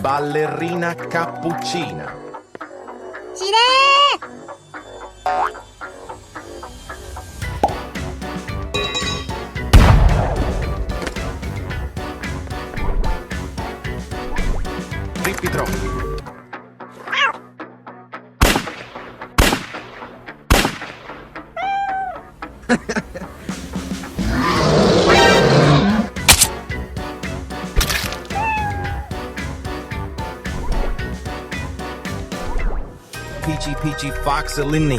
Ballerina cappuccina. Trippi troppi. Peachy peachy foxolini.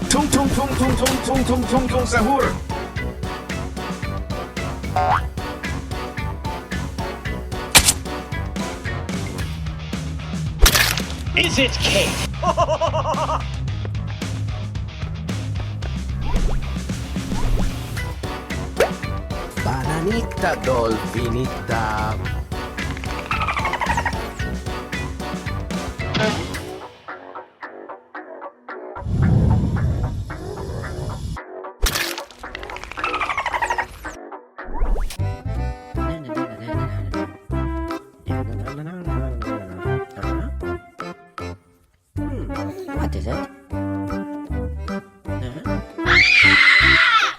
Tung tung tung tung tung tung tung tung tung sahur. Is it cake? Bananita dolfinita. What is it?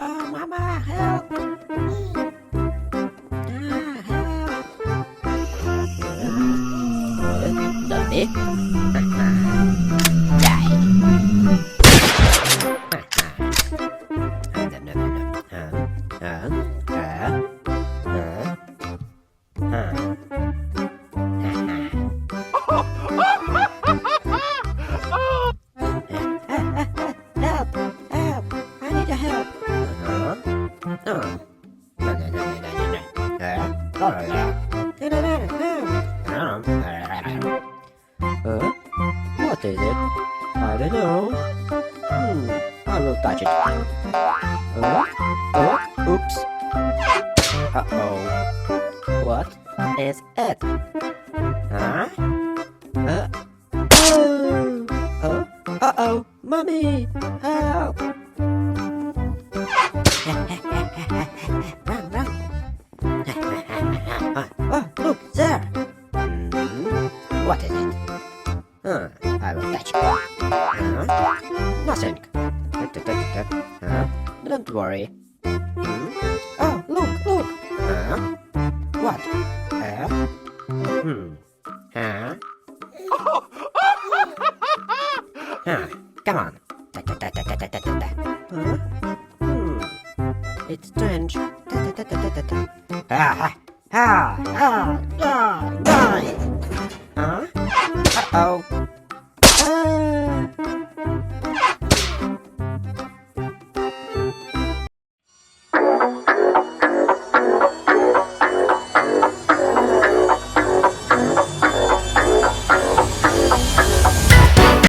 Oh, Mama, help! Help! Zombie? Die! Help! Help! I need help! What is it? I don't know. I will touch it. Oops. Uh-oh. What is it? Huh? Uh-oh. Mommy! Help! Run, run! Oh, look, there! What is it? I will touch it. Nothing. Don't worry. Oh, look, look! What? Come on. It's strange. Die! Uh-oh.